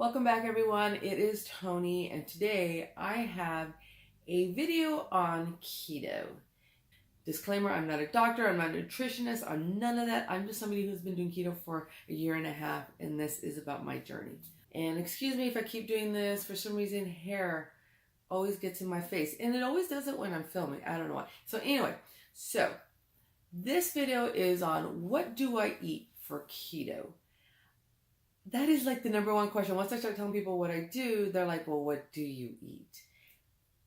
Welcome back everyone, it is Tony and today I have a video on keto. Disclaimer, I'm not a doctor, I'm not a nutritionist, I'm none of that. I'm just somebody who's been doing keto for a year and a half and this is about my journey. And excuse me if I keep doing this, for some reason hair always gets in my face and it always does it when I'm filming, I don't know why. So anyway, this video is on what do I eat for keto. That is like the number one question. Once I start telling people what I do, they're like, well, what do you eat?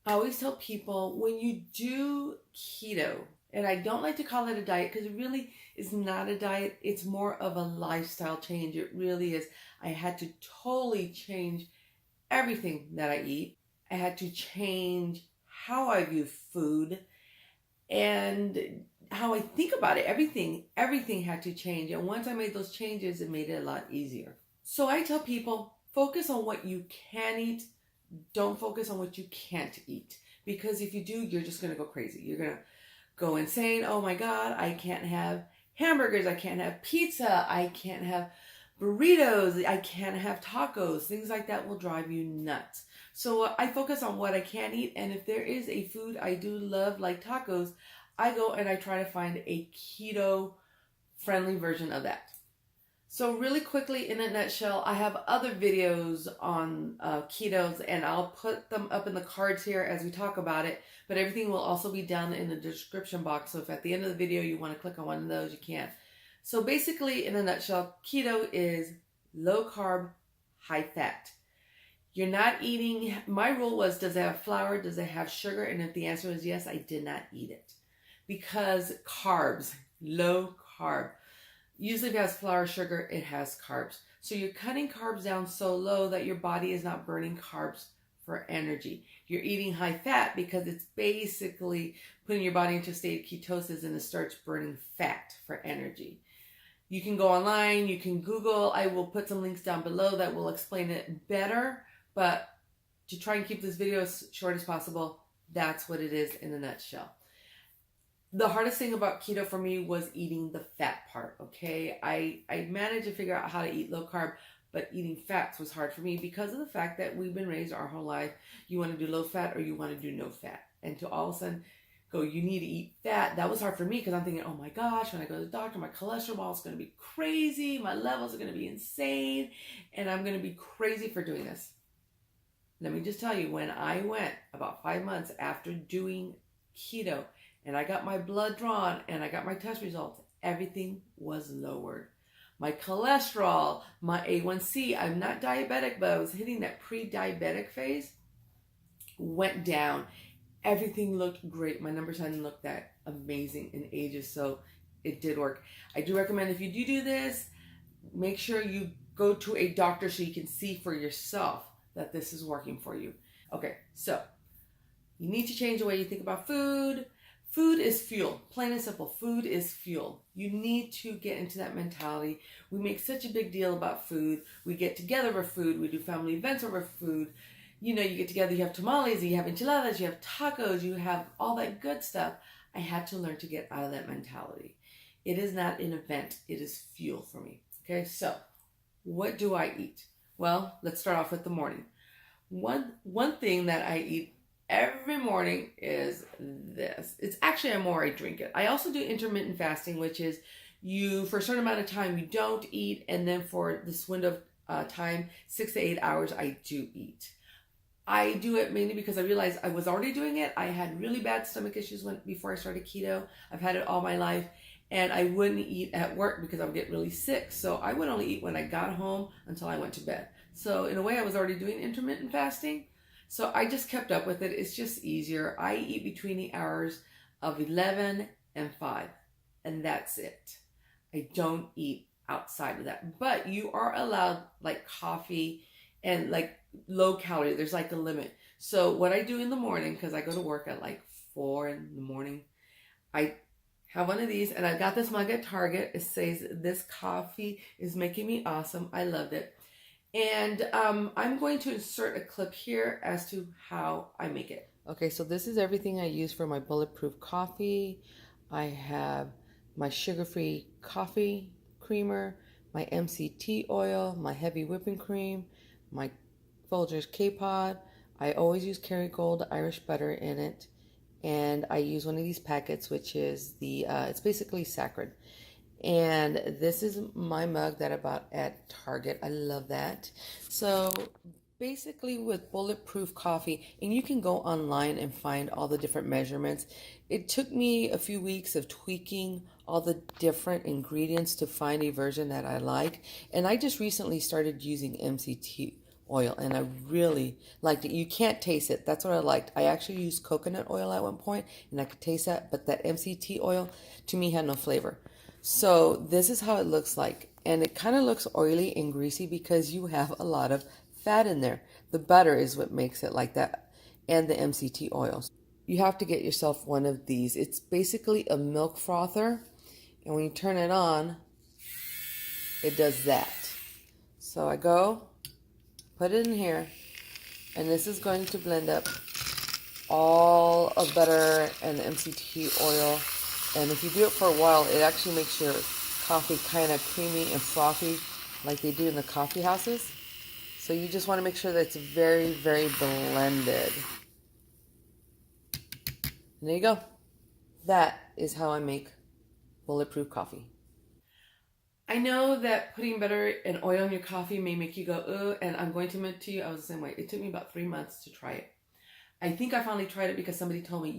I always tell people when you do keto, and I don't like to call it a diet because it really is not a diet. It's more of a lifestyle change. It really is. I had to totally change everything that I eat. I had to change how I view food and how I think about it. Everything had to change. And once I made those changes, it made it a lot easier. So I tell people, focus on what you can eat. Don't focus on what you can't eat. Because if you do, you're just going to go crazy. You're going to go insane. Oh my God, I can't have hamburgers. I can't have pizza. I can't have burritos. I can't have tacos. Things like that will drive you nuts. So I focus on what I can eat. And if there is a food I do love, like tacos, I go and I try to find a keto friendly version of that. So really quickly, in a nutshell, I have other videos on ketos and I'll put them up in the cards here as we talk about it, but everything will also be down in the description box. So if at the end of the video you want to click on one of those, you can. So basically, in a nutshell, keto is low carb, high fat. You're not eating, my rule was, does it have flour? Does it have sugar? And if the answer is yes, I did not eat it. Because carbs, low carb. Usually if it has flour, sugar, it has carbs. So you're cutting carbs down so low that your body is not burning carbs for energy. You're eating high fat because it's basically putting your body into a state of ketosis and it starts burning fat for energy. You can go online, you can Google. I will put some links down below that will explain it better. But to try and keep this video as short as possible, that's what it is in a nutshell. The hardest thing about keto for me was eating the fat part, okay? I managed to figure out how to eat low carb, but eating fats was hard for me because of the fact that we've been raised our whole life, you want to do low fat or you want to do no fat. And to all of a sudden go, you need to eat fat, that was hard for me because I'm thinking, oh my gosh, when I go to the doctor, my cholesterol is going to be crazy, my levels are going to be insane, and I'm going to be crazy for doing this. Let me just tell you, when I went about 5 months after doing keto, and I got my blood drawn and I got my test results, everything was lowered. My cholesterol, my A1C, I'm not diabetic, but I was hitting that pre-diabetic phase, went down. Everything looked great. My numbers hadn't looked that amazing in ages, so it did work. I do recommend if you do this, make sure you go to a doctor so you can see for yourself that this is working for you. Okay, so you need to change the way you think about food. Food is fuel, plain and simple. Food is fuel. You need to get into that mentality. We make such a big deal about food. We get together over food. We do family events over food. You know, you get together, you have tamales, you have enchiladas, you have tacos, you have all that good stuff. I had to learn to get out of that mentality. It is not an event. It is fuel for me. Okay, so what do I eat? Well, let's start off with the morning. One thing that I eat every morning is this. It's actually more I drink it. I also do intermittent fasting, which is you, for a certain amount of time, you don't eat. And then for this window of time, 6 to 8 hours, I do eat. I do it mainly because I realized I was already doing it. I had really bad stomach issues before I started keto. I've had it all my life. And I wouldn't eat at work because I would get really sick. So I would only eat when I got home until I went to bed. So in a way, I was already doing intermittent fasting. So I just kept up with it. It's just easier. I eat between the hours of 11 and 5, and that's it. I don't eat outside of that. But you are allowed like coffee and like low calorie. There's like a limit. So what I do in the morning, because I go to work at like 4 in the morning, I have one of these, and I got this mug at Target. It says, "This coffee is making me awesome." I loved it. And I'm going to insert a clip here as to how I make it. Okay, so this is everything I use for my bulletproof coffee. I have my sugar-free coffee creamer, my MCT oil, my heavy whipping cream, my Folgers K-Pod. I always use Kerrygold Irish butter in it. And I use one of these packets, which is it's basically saccharin. And this is my mug that I bought at Target. I love that. So basically with bulletproof coffee, and you can go online and find all the different measurements. It took me a few weeks of tweaking all the different ingredients to find a version that I like. And I just recently started using MCT oil, and I really liked it. You can't taste it. That's what I liked. I actually used coconut oil at one point and I could taste that, but that MCT oil to me had no flavor. So this is how it looks like, and it kind of looks oily and greasy because you have a lot of fat in there. The butter is what makes it like that, and the MCT oils. You have to get yourself one of these. It's basically a milk frother, and when you turn it on, it does that. So I go, put it in here, and this is going to blend up all of butter and the MCT oil. And if you do it for a while, it actually makes your coffee kind of creamy and frothy like they do in the coffee houses. So you just want to make sure that it's very, very blended. And there you go. That is how I make bulletproof coffee. I know that putting butter and oil in your coffee may make you go, ugh, and I'm going to admit to you, I was the same way. It took me about 3 months to try it. I think I finally tried it because somebody told me,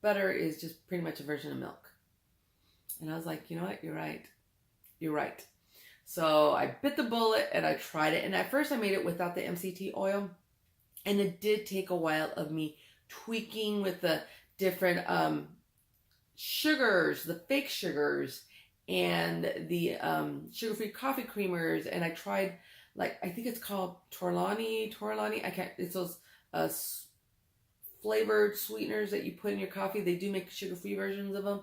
butter is just pretty much a version of milk. And I was like, you know what? You're right. You're right. So I bit the bullet and I tried it. And at first I made it without the MCT oil. And it did take a while of me tweaking with the different sugars, the fake sugars, and the sugar-free coffee creamers. And I tried, I think it's called Torlani. It's those flavored sweeteners that you put in your coffee. They do make sugar-free versions of them.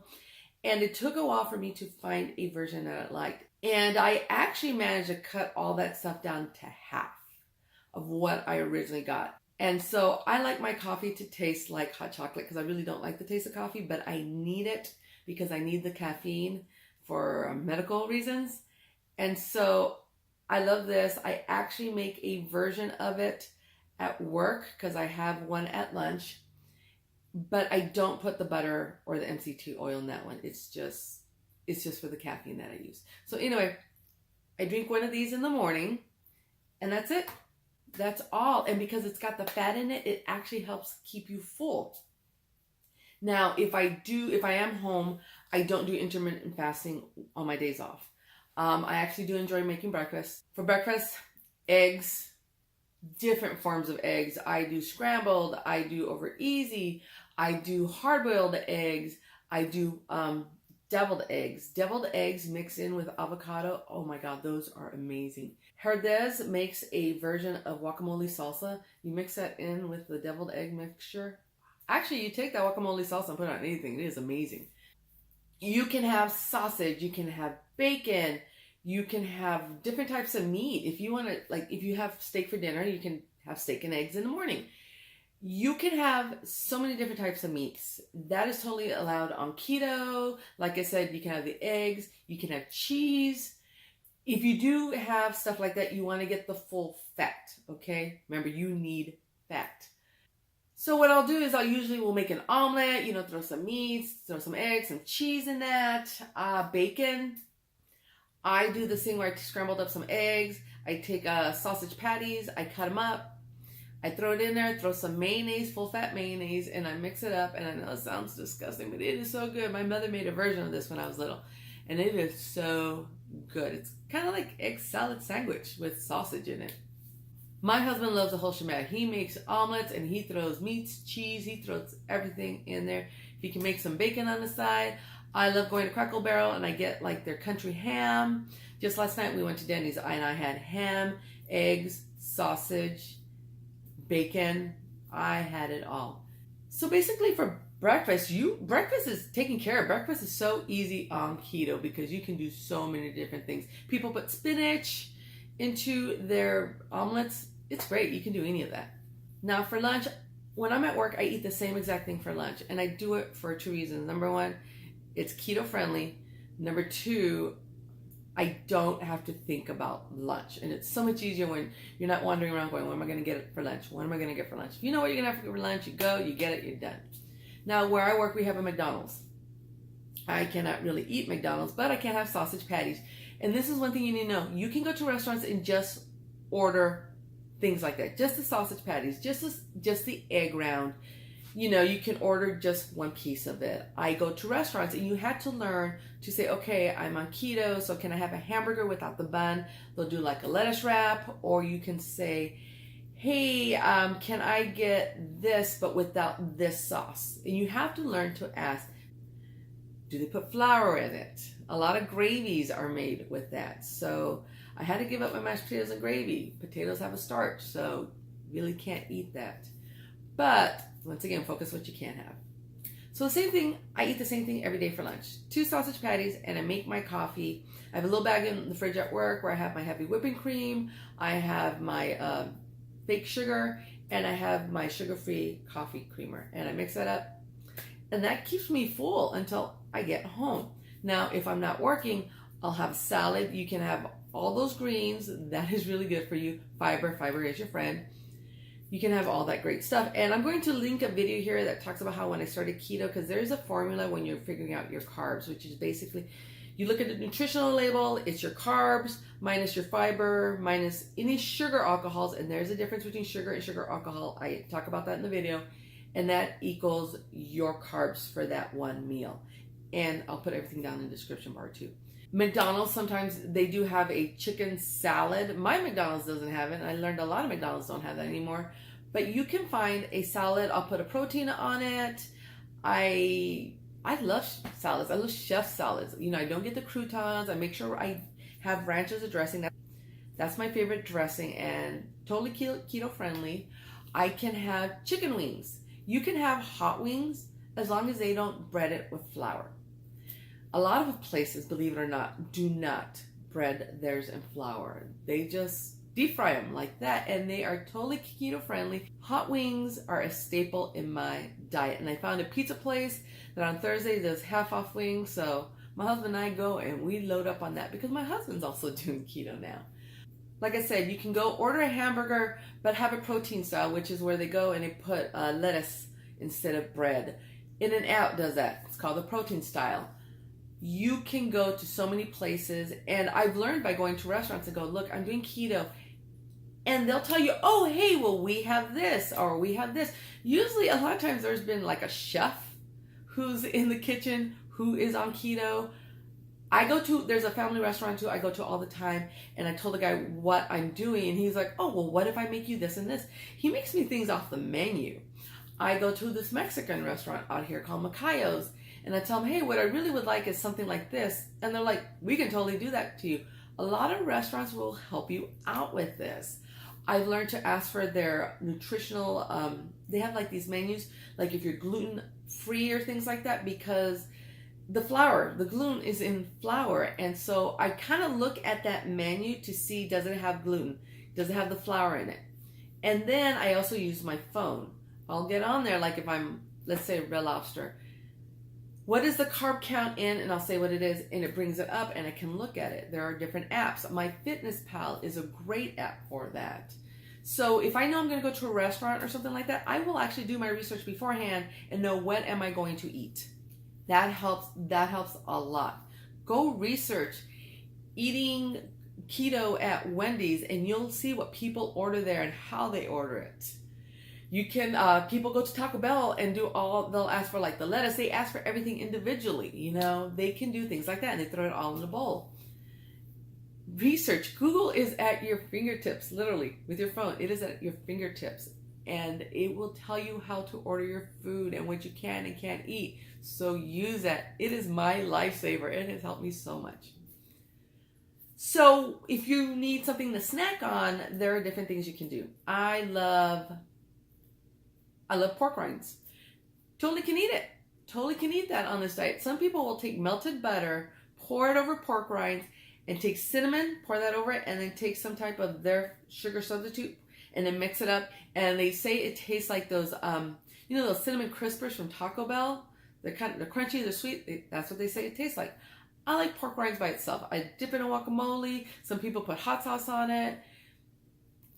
And it took a while for me to find a version that I liked. And I actually managed to cut all that stuff down to half of what I originally got. And so I like my coffee to taste like hot chocolate because I really don't like the taste of coffee, but I need it because I need the caffeine for medical reasons. And so I love this. I actually make a version of it at work because I have one at lunch, but I don't put the butter or the MCT oil in that one. It's just for the caffeine that I use. So anyway, I drink one of these in the morning, and that's it. That's all. And because it's got the fat in it, it actually helps keep you full. Now, if I am home, I don't do intermittent fasting on my days off. I actually do enjoy making breakfast. For breakfast, eggs, different forms of eggs. I do scrambled, I do over easy, I do hard-boiled eggs, I do deviled eggs. Deviled eggs mixed in with avocado. Oh my God, those are amazing. Herdez makes a version of guacamole salsa. You mix that in with the deviled egg mixture. Actually, you take that guacamole salsa and put it on anything. It is amazing. You can have sausage, you can have bacon, you can have different types of meat. If you want to, if you have steak for dinner, you can have steak and eggs in the morning. You can have so many different types of meats. That is totally allowed on keto. Like I said, you can have the eggs, you can have cheese. If you do have stuff like that, you want to get the full fat, okay? Remember, you need fat. So what I'll do is I usually will make an omelet, throw some meats, throw some eggs, some cheese in that, bacon. I do this thing where I scrambled up some eggs. I take sausage patties, I cut them up, I throw it in there, throw some mayonnaise, full fat mayonnaise, and I mix it up. And I know it sounds disgusting, but it is so good. My mother made a version of this when I was little, and it is so good. It's kind of like egg salad sandwich with sausage in it. My husband loves the whole shebang. He makes omelets and he throws meats, cheese, he throws everything in there. He can make some bacon on the side. I love going to Crackle Barrel and I get their country ham. Just last night we went to Denny's and I had ham, eggs, sausage, bacon. I had it all. So basically for breakfast is taken care of. Breakfast is so easy on keto because you can do so many different things. People put spinach into their omelets. It's great. You can do any of that. Now for lunch, when I'm at work, I eat the same exact thing for lunch. And I do it for 2 reasons. Number one, it's keto friendly. Number two, I don't have to think about lunch. And it's so much easier when you're not wandering around going, what am I going to get for lunch? What am I going to get for lunch? If you know what you're going to have for lunch, you go, you get it, you're done. Now, where I work, we have a McDonald's. I cannot really eat McDonald's, but I can have sausage patties. And this is one thing you need to know. You can go to restaurants and just order things like that. Just the sausage patties, just the egg round. You know, you can order just one piece of it. I go to restaurants and you have to learn to say, okay, I'm on keto, so can I have a hamburger without the bun? They'll do like a lettuce wrap, or you can say, hey, can I get this but without this sauce? And you have to learn to ask, do they put flour in it? A lot of gravies are made with that. So I had to give up my mashed potatoes and gravy. Potatoes have a starch, so really can't eat that. But once again, focus what you can have. So the same thing, I eat the same thing every day for lunch. 2 sausage patties, and I make my coffee. I have a little bag in the fridge at work where I have my heavy whipping cream, I have my fake sugar, and I have my sugar-free coffee creamer. And I mix that up, and that keeps me full until I get home. Now, if I'm not working, I'll have a salad. You can have all those greens. That is really good for you. Fiber is your friend. You can have all that great stuff. And I'm going to link a video here that talks about how when I started keto, because there's a formula when you're figuring out your carbs, which is basically, you look at the nutritional label, it's your carbs minus your fiber minus any sugar alcohols, and there's a difference between sugar and sugar alcohol. I talk about that in the video, and that equals your carbs for that one meal. And I'll put everything down in the description bar too. McDonald's, sometimes they do have a chicken salad. My McDonald's doesn't have it. I learned a lot of McDonald's don't have that anymore. But you can find a salad. I'll put a protein on it. I love salads. I love chef salads. You know, I don't get the croutons. I make sure I have ranch as a dressing. That's my favorite dressing and totally keto friendly. I can have chicken wings. You can have hot wings as long as they don't bread it with flour. A lot of places, believe it or not, do not bread theirs in flour. They just deep fry them like that, and they are totally keto friendly. Hot wings are a staple in my diet, and I found a pizza place that on Thursday does half off wings, so my husband and I go and we load up on that because my husband's also doing keto now. Like I said, you can go order a hamburger, but have a protein style, which is where they go and they put lettuce instead of bread. In-N-Out does that. It's called the protein style. You can go to so many places, and I've learned by going to restaurants and go, look, I'm doing keto. And they'll tell you, oh, hey, well, we have this, or we have this. Usually, a lot of times, there's been like a chef who's in the kitchen who is on keto. There's a family restaurant too I go to all the time, and I told the guy what I'm doing, and he's like, oh, well, what if I make you this and this? He makes me things off the menu. I go to this Mexican restaurant out here called Macayo's, and I tell them, hey, what I really would like is something like this. And they're like, we can totally do that to you. A lot of restaurants will help you out with this. I've learned to ask for their nutritional, they have like these menus, like if you're gluten free or things like that, because the gluten is in flour. And so I kind of look at that menu to see, does it have gluten? Does it have the flour in it? And then I also use my phone. I'll get on there, like if I'm, let's say, Red Lobster. What is the carb count in? And I'll say what it is, and it brings it up, and I can look at it. There are different apps. MyFitnessPal is a great app for that. So if I know I'm going to go to a restaurant or something like that, I will actually do my research beforehand and know what am I going to eat. That helps a lot. Go research eating keto at Wendy's, and you'll see what people order there and how they order it. You can, people go to Taco Bell and they'll ask for like the lettuce. They ask for everything individually, you know. They can do things like that, and they throw it all in a bowl. Research. Google is at your fingertips, literally, with your phone. It is at your fingertips, and it will tell you how to order your food and what you can and can't eat. So use that. It is my lifesaver. It has helped me so much. So if you need something to snack on, there are different things you can do. I love pork rinds. Totally can eat it. Totally can eat that on this diet. Some people will take melted butter, pour it over pork rinds, and take cinnamon, pour that over it, and then take some type of their sugar substitute, and then mix it up. And they say it tastes like those, you know, those cinnamon crispers from Taco Bell. They're crunchy, they're sweet. That's what they say it tastes like. I like pork rinds by itself. I dip it in guacamole. Some people put hot sauce on it.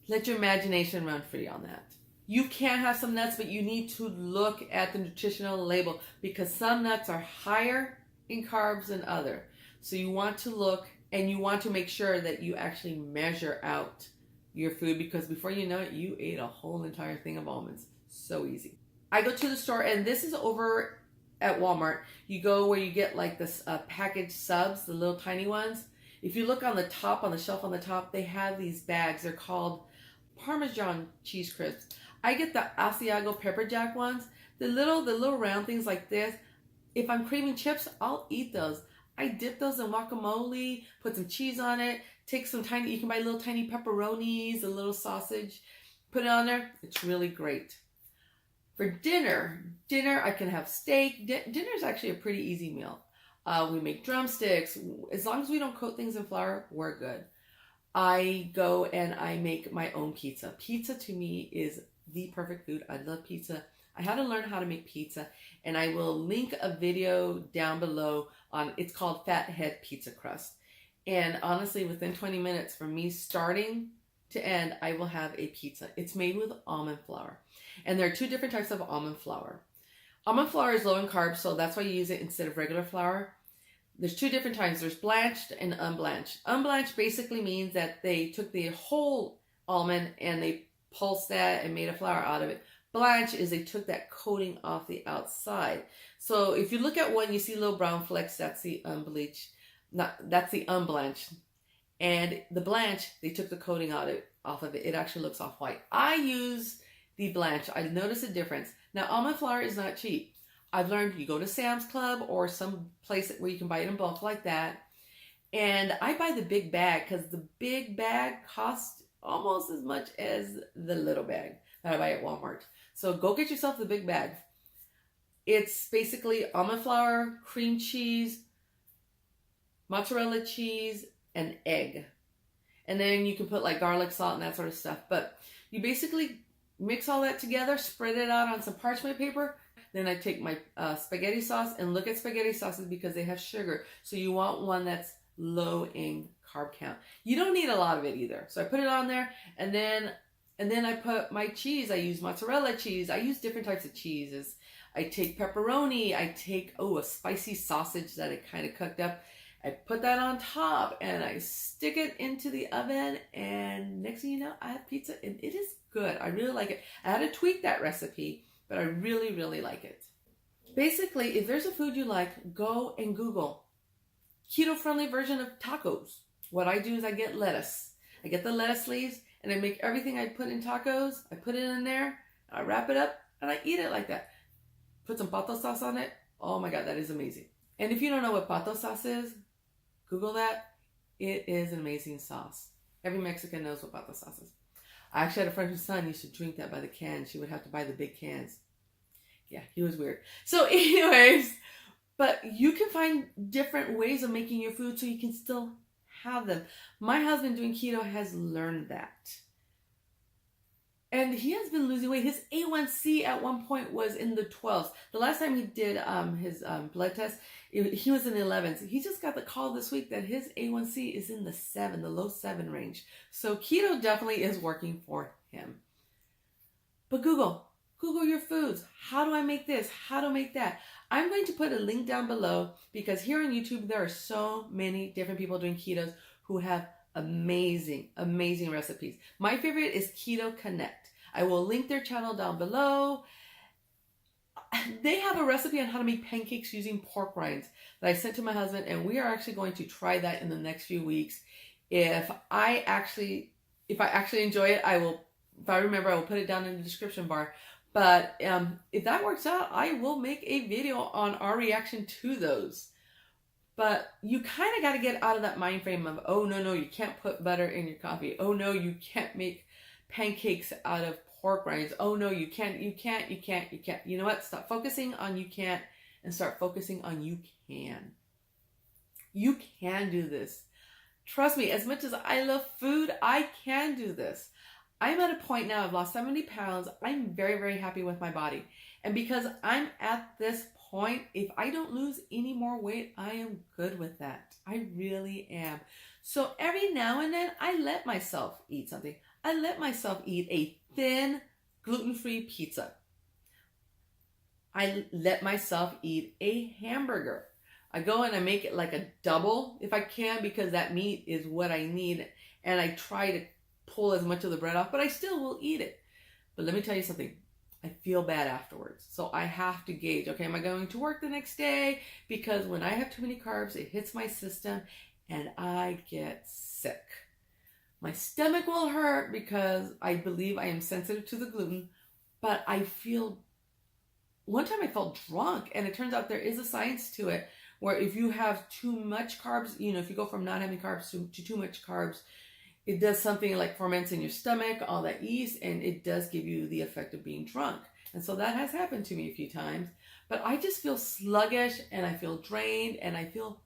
Let your imagination run free on that. You can have some nuts, but you need to look at the nutritional label because some nuts are higher in carbs than other. So you want to look and you want to make sure that you actually measure out your food because before you know it, you ate a whole entire thing of almonds. So easy. I go to the store and this is over at Walmart. You go where you get like this packaged subs, the little tiny ones. If you look on the top, on the shelf on the top, they have these bags. They're called Parmesan cheese crisps. I get the Asiago pepper jack ones. The little round things like this. If I'm craving chips, I'll eat those. I dip those in guacamole, put some cheese on it, take some tiny, you can buy little tiny pepperonis, a little sausage, put it on there. It's really great. For dinner I can have steak. Dinner is actually a pretty easy meal. We make drumsticks. As long as we don't coat things in flour, we're good. I go and I make my own pizza. Pizza to me is the perfect food. I love pizza. I had to learn how to make pizza, and I will link a video down below on, it's called Fathead Pizza Crust. And honestly, within 20 minutes from me starting to end, I will have a pizza. It's made with almond flour. And there are two different types of almond flour. Almond flour is low in carbs, so that's why you use it instead of regular flour. There's two different types. There's blanched and unblanched. Unblanched basically means that they took the whole almond and they pulsed that and made a flour out of it. Blanch is they took that coating off the outside. So if you look at one, you see little brown flecks, that's the unbleached. That's the unblanched. And the blanch, they took the coating off of it. It actually looks off white. I use the blanch. I notice a difference. Now, almond flour is not cheap. I've learned you go to Sam's Club or some place where you can buy it in bulk like that. And I buy the big bag because the big bag costs almost as much as the little bag that I buy at Walmart. So go get yourself the big bag. It's basically almond flour, cream cheese, mozzarella cheese, and egg. And then you can put like garlic, salt, and that sort of stuff. But you basically mix all that together, spread it out on some parchment paper. Then I take my spaghetti sauce and look at spaghetti sauces because they have sugar. So you want one that's low in carb count. You don't need a lot of it either. So I put it on there and then I put my cheese. I use mozzarella cheese. I use different types of cheeses. I take pepperoni. I take, a spicy sausage that I kind of cooked up. I put that on top and I stick it into the oven and next thing you know, I have pizza and it is good. I really like it. I had to tweak that recipe, but I really, really like it. Basically, if there's a food you like, go and Google keto-friendly version of tacos. What I do is I get lettuce. I get the lettuce leaves and I make everything I put in tacos. I put it in there, I wrap it up, and I eat it like that. Put some pato sauce on it. Oh my God, that is amazing. And if you don't know what pato sauce is, Google that. It is an amazing sauce. Every Mexican knows what pato sauce is. I actually had a friend whose son used to drink that by the can. She would have to buy the big cans. Yeah, he was weird. So anyways, but you can find different ways of making your food so you can still have them. My husband doing keto has learned that. And he has been losing weight. His A1C at one point was in the 12s. The last time he did his blood test, he was in the 11s. He just got the call this week that his A1C is in the low 7 range. So keto definitely is working for him. But Google your foods. How do I make this? How to make that? I'm going to put a link down below because here on YouTube, there are so many different people doing ketos who have amazing, amazing recipes. My favorite is Keto Connect. I will link their channel down below. They have a recipe on how to make pancakes using pork rinds that I sent to my husband, and we are actually going to try that in the next few weeks. If I actually enjoy it, if I remember, I will put it down in the description bar. But if that works out, I will make a video on our reaction to those. But you kind of got to get out of that mind frame of, oh, no, you can't put butter in your coffee. Oh, no, you can't make pancakes out of pork rinds. Oh, no, you can't. You know what? Stop focusing on you can't and start focusing on you can. You can do this. Trust me, as much as I love food, I can do this. I'm at a point now, I've lost 70 pounds. I'm very, very happy with my body. And because I'm at this point, if I don't lose any more weight, I am good with that. I really am. So every now and then, I let myself eat something. I let myself eat a thin, gluten-free pizza. I let myself eat a hamburger. I go and I make it like a double if I can, because that meat is what I need. And I try to pull as much of the bread off, but I still will eat it. But let me tell you something. I feel bad afterwards. So I have to gauge, okay, am I going to work the next day? Because when I have too many carbs, it hits my system and I get sick. My stomach will hurt because I believe I am sensitive to the gluten, but I feel, one time I felt drunk, and it turns out there is a science to it, where if you have too much carbs, if you go from not having carbs to too much carbs, it does something like ferments in your stomach, all that yeast, and it does give you the effect of being drunk. And so that has happened to me a few times. But I just feel sluggish, and I feel drained, and I feel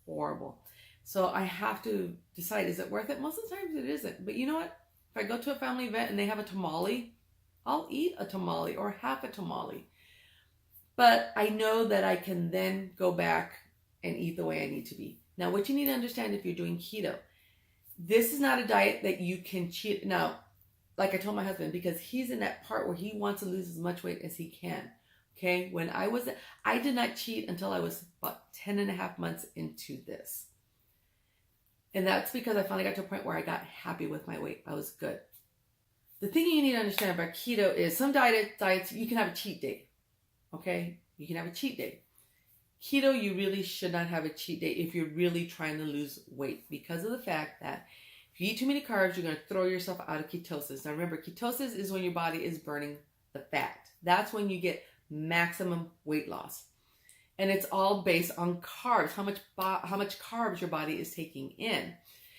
horrible. So I have to decide, is it worth it? Most of the times it isn't. But you know what? If I go to a family event and they have a tamale, I'll eat a tamale or half a tamale. But I know that I can then go back and eat the way I need to be. Now, what you need to understand if you're doing keto, this is not a diet that you can cheat. Now, like I told my husband, because he's in that part where he wants to lose as much weight as he can. Okay, I did not cheat until I was about 10 and a half months into this. And that's because I finally got to a point where I got happy with my weight. I was good. The thing you need to understand about keto is some diets, you can have a cheat day. Okay, you can have a cheat day. Keto, you really should not have a cheat day if you're really trying to lose weight, because of the fact that if you eat too many carbs, you're going to throw yourself out of ketosis. Now remember, ketosis is when your body is burning the fat. That's when you get maximum weight loss. And it's all based on carbs, how much carbs your body is taking in.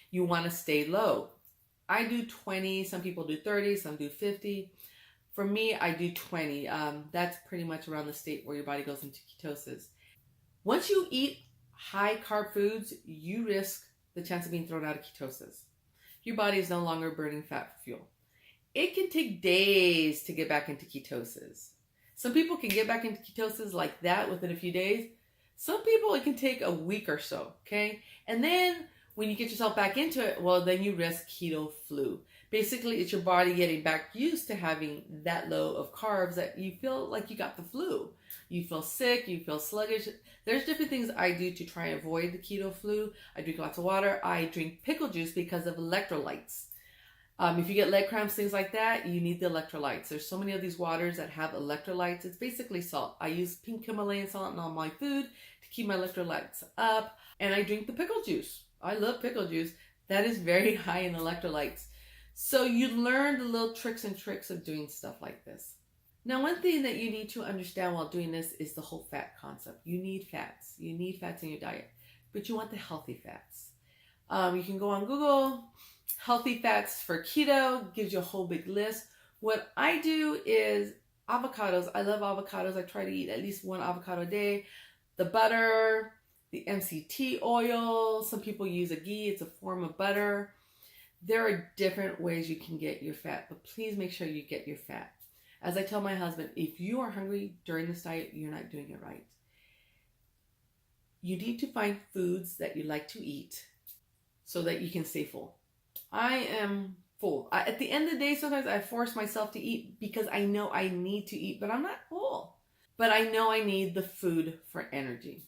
You want to stay low. I do 20, some people do 30, some do 50. For me, I do 20. That's pretty much around the state where your body goes into ketosis. Once you eat high carb foods, you risk the chance of being thrown out of ketosis. Your body is no longer burning fat for fuel. It can take days to get back into ketosis. Some people can get back into ketosis like that within a few days. Some people, it can take a week or so, okay? And then when you get yourself back into it, well, then you risk keto flu. Basically, it's your body getting back used to having that low of carbs that you feel like you got the flu. You feel sick, you feel sluggish. There's different things I do to try and avoid the keto flu. I drink lots of water. I drink pickle juice because of electrolytes. If you get leg cramps, things like that, you need the electrolytes. There's so many of these waters that have electrolytes. It's basically salt. I use pink Himalayan salt in all my food to keep my electrolytes up. And I drink the pickle juice. I love pickle juice. That is very high in electrolytes. So you learn the little tricks of doing stuff like this. Now, one thing that you need to understand while doing this is the whole fat concept. You need fats. You need fats in your diet, but you want the healthy fats. You can go on Google, healthy fats for keto, gives you a whole big list. What I do is avocados. I love avocados. I try to eat at least one avocado a day. The butter, the MCT oil. Some people use a ghee. It's a form of butter. There are different ways you can get your fat, but please make sure you get your fat. As I tell my husband, if you are hungry during this diet, you're not doing it right. You need to find foods that you like to eat so that you can stay full. I am full. At the end of the day, sometimes I force myself to eat because I know I need to eat, but I'm not full. But I know I need the food for energy.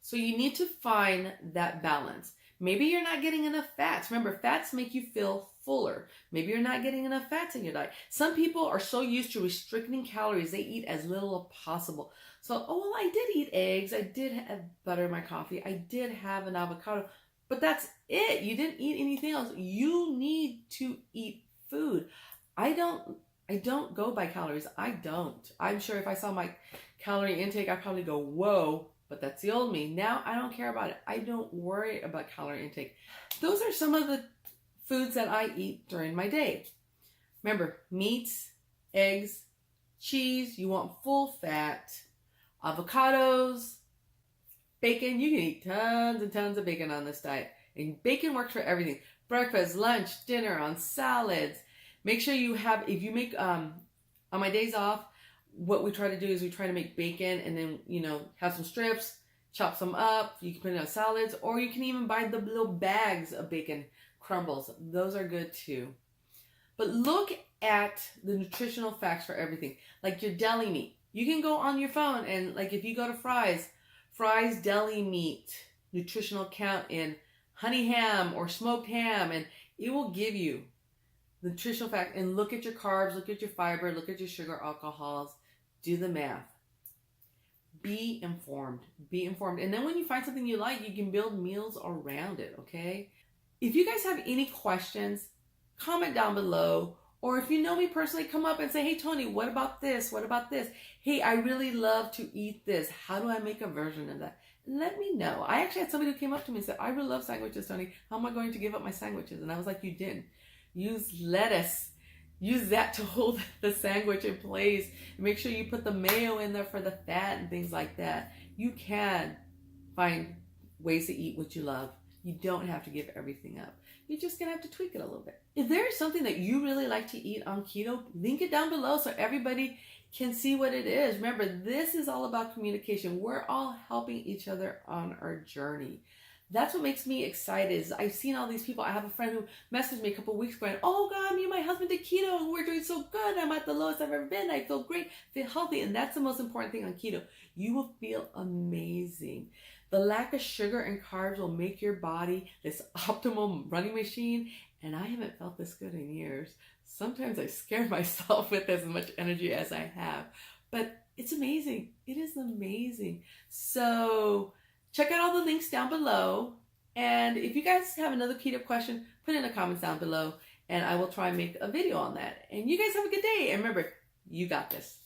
So you need to find that balance. Maybe you're not getting enough fats. Remember, fats make you feel fuller. Maybe you're not getting enough fats in your diet. Some people are so used to restricting calories, they eat as little as possible. So, oh, well, I did eat eggs. I did have butter in my coffee. I did have an avocado. But that's it. You didn't eat anything else. You need to eat food. I don't go by calories. I don't. I'm sure if I saw my calorie intake, I'd probably go, whoa. But that's the old me. Now I don't care about it. I don't worry about calorie intake. Those are some of the foods that I eat during my day. Remember, meats, eggs, cheese. You want full fat. Avocados, bacon. You can eat tons and tons of bacon on this diet. And bacon works for everything. Breakfast, lunch, dinner, on salads. Make sure you have, if you make, on my days off, what we try to do is we try to make bacon and then, have some strips, chop some up. You can put it on salads, or you can even buy the little bags of bacon crumbles. Those are good too. But look at the nutritional facts for everything. Like your deli meat. You can go on your phone and like if you go to Fry's deli meat nutritional count in honey ham or smoked ham, and it will give you the nutritional fact. And look at your carbs, look at your fiber, look at your sugar, alcohols. Do the math. Be informed. Be informed. And then when you find something you like, you can build meals around it, okay? If you guys have any questions, comment down below. Or if you know me personally, come up and say, hey, Toni, what about this? What about this? Hey, I really love to eat this. How do I make a version of that? Let me know. I actually had somebody who came up to me and said, I really love sandwiches, Toni. How am I going to give up my sandwiches? And I was like, you didn't. Use lettuce. Use that to hold the sandwich in place. Make sure you put the mayo in there for the fat and things like that. You can find ways to eat what you love. You don't have to give everything up. You're just going to have to tweak it a little bit. If there is something that you really like to eat on keto, link it down below so everybody can see what it is. Remember, this is all about communication. We're all helping each other on our journey. That's what makes me excited. Is I've seen all these people. I have a friend who messaged me a couple of weeks ago, and, oh God, me and my husband did keto and we're doing so good. I'm at the lowest I've ever been. I feel great, feel healthy. And that's the most important thing on keto. You will feel amazing. The lack of sugar and carbs will make your body this optimal running machine. And I haven't felt this good in years. Sometimes I scare myself with as much energy as I have. But it's amazing. It is amazing. So check out all the links down below. And if you guys have another keto question, put it in the comments down below. And I will try and make a video on that. And you guys have a good day. And remember, you got this.